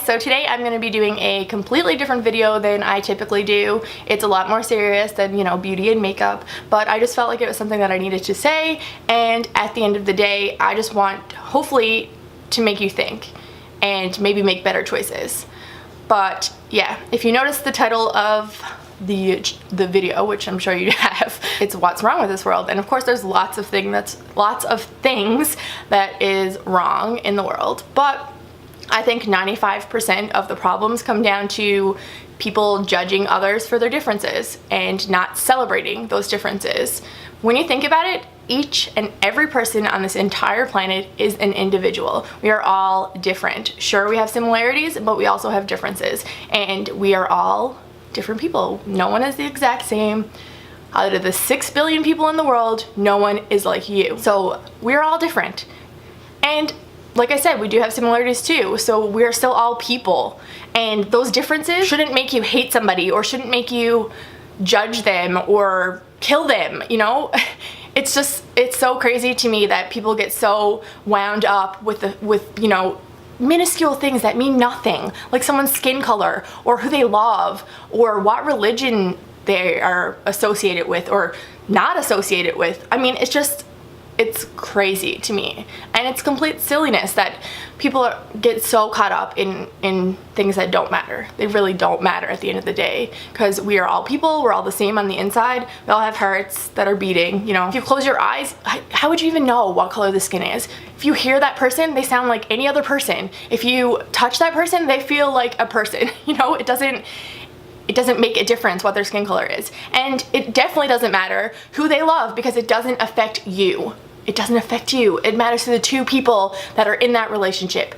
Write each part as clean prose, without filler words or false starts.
so today I'm going to be doing a completely different video than I typically do. It's a lot more serious than, you know, beauty and makeup, but I just felt like it was something that I needed to say, and at the end of the day, I just want, hopefully, to make you think and maybe make better choices. But yeah, if you notice the title of the video, which I'm sure you have, it's what's wrong with this world, and of course there's lots of things that is wrong in the world, but I think 95% of the problems come down to people judging others for their differences and not celebrating those differences. When you think about it, each and every person on this entire planet is an individual. We are all different. Sure, we have similarities, but we also have differences, and we are all different people. No one is the exact same. Out of the 6 billion people in the world, no one is like you. So we're all different. And like I said, we do have similarities too, so we're still all people. And those differences shouldn't make you hate somebody or shouldn't make you judge them or kill them, you know? It's so crazy to me that people get so wound up with you know, minuscule things that mean nothing, like someone's skin color or who they love or what religion they are associated with or not associated with. I mean, it's crazy to me, and it's complete silliness that people get so caught up in things that don't matter. They really don't matter at the end of the day, because we are all people, we're all the same on the inside, we all have hearts that are beating, you know. If you close your eyes, how would you even know what color the skin is? If you hear that person, they sound like any other person. If you touch that person, they feel like a person, you know. It doesn't make a difference what their skin color is. And it definitely doesn't matter who they love, because it doesn't affect you. It doesn't affect you. It matters to the two people that are in that relationship.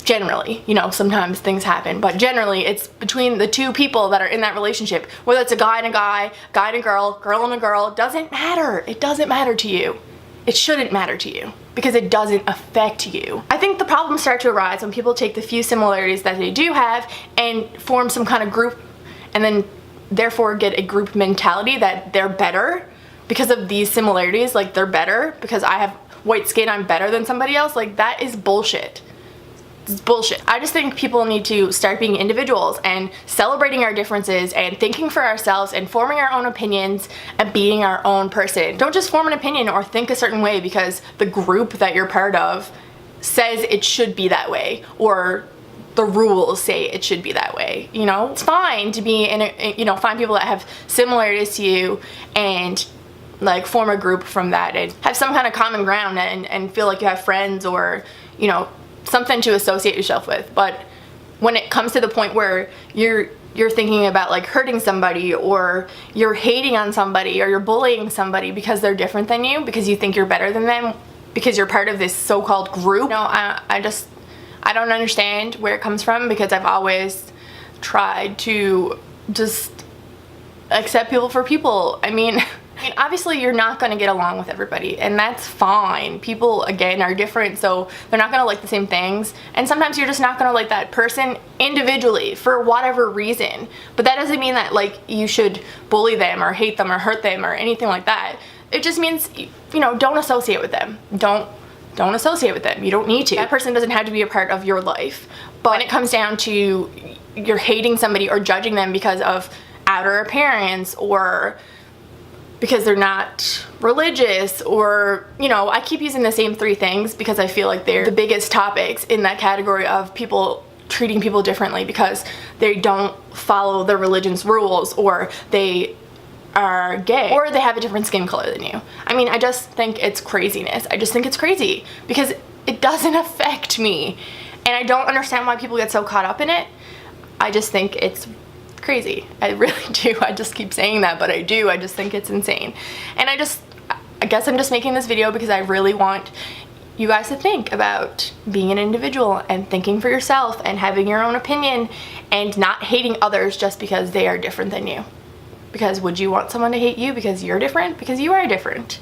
Generally, you know, sometimes things happen, but generally it's between the two people that are in that relationship. Whether it's a guy and a guy, guy and a girl and a girl, it doesn't matter. It doesn't matter to you. It shouldn't matter to you, because it doesn't affect you. I think the problems start to arise when people take the few similarities that they do have and form some kind of group, and then therefore get a group mentality that they're better because of these similarities. Like, they're better because I have white skin, I'm better than somebody else. Like, that is bullshit. It's bullshit. I just think people need to start being individuals and celebrating our differences and thinking for ourselves and forming our own opinions and being our own person. Don't just form an opinion or think a certain way because the group that you're part of says it should be that way, or the rules say it should be that way, you know? It's fine to be in a, you know, find people that have similarities to you and like form a group from that and have some kind of common ground and feel like you have friends or, you know, something to associate yourself with. But when it comes to the point where you're thinking about like hurting somebody, or you're hating on somebody, or you're bullying somebody because they're different than you, because you think you're better than them, because you're part of this so-called group, you know, I don't understand where it comes from, because I've always tried to just accept people for people. I mean, obviously you're not going to get along with everybody, and that's fine. People, again, are different, so they're not going to like the same things, and sometimes you're just not going to like that person individually for whatever reason. But that doesn't mean that like you should bully them or hate them or hurt them or anything like that. It just means, you know, don't associate with them. Don't associate with them. You don't need to. That person doesn't have to be a part of your life. But when it comes down to you're hating somebody or judging them because of outer appearance, or because they're not religious, or, you know, I keep using the same 3 things because I feel like they're the biggest topics in that category of people treating people differently because they don't follow their religion's rules, or they are gay, or they have a different skin color than you. I mean, I just think it's craziness. I just think it's crazy because it doesn't affect me, and I don't understand why people get so caught up in it. I just think it's crazy. I really do. I just keep saying that, but I do. I just think it's insane. And I guess I'm just making this video because I really want you guys to think about being an individual and thinking for yourself and having your own opinion and not hating others just because they are different than you. Because would you want someone to hate you because you're different? Because you are different.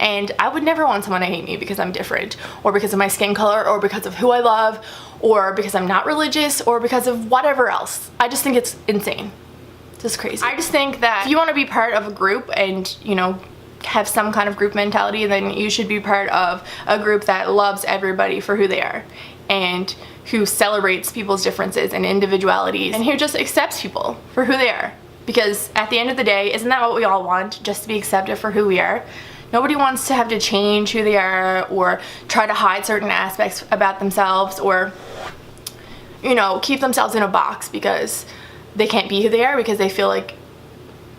And I would never want someone to hate me because I'm different, or because of my skin color, or because of who I love, or because I'm not religious, or because of whatever else. I just think it's insane. It's just crazy. I just think that if you want to be part of a group and, you know, have some kind of group mentality, then you should be part of a group that loves everybody for who they are and who celebrates people's differences and individualities and who just accepts people for who they are. Because at the end of the day, isn't that what we all want? Just to be accepted for who we are? Nobody wants to have to change who they are or try to hide certain aspects about themselves or, you know, keep themselves in a box because they can't be who they are because they feel like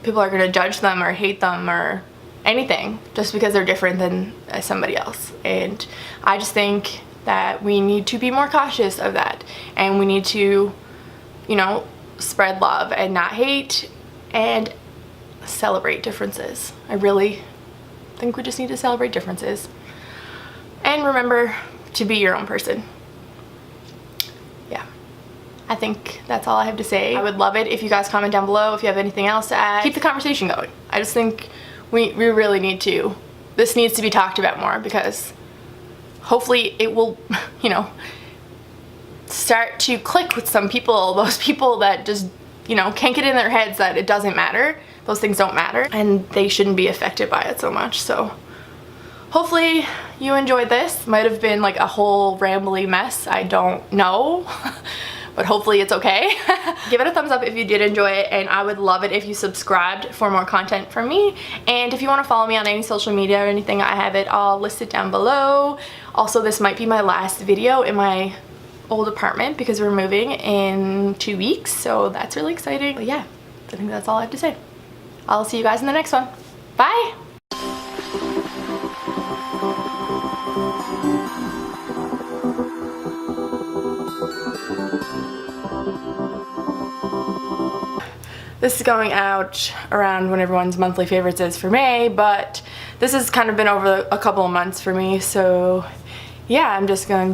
people are going to judge them or hate them or anything just because they're different than somebody else. And I just think that we need to be more cautious of that, and we need to, you know, spread love and not hate and celebrate differences. I really think we just need to celebrate differences and remember to be your own person. Yeah, I think that's all I have to say. I would love it if you guys comment down below if you have anything else to add. Keep the conversation going. I just think we really need to, this needs to be talked about more, because hopefully it will, you know, start to click with some people, those people that just, you know, can't get in their heads that it doesn't matter, those things don't matter, and they shouldn't be affected by it so much. So hopefully you enjoyed this. Might have been like a whole rambly mess, I don't know. But hopefully it's okay. Give it a thumbs up if you did enjoy it, and I would love it if you subscribed for more content from me. And if you want to follow me on any social media or anything, I have it all listed down below. Also, this might be my last video in my old apartment because we're moving in 2 weeks, so that's really exciting. But yeah, I think that's all I have to say. I'll see you guys in the next one. Bye! This is going out around when everyone's monthly favorites is for May, but this has kind of been over a couple of months for me, so yeah, I'm just going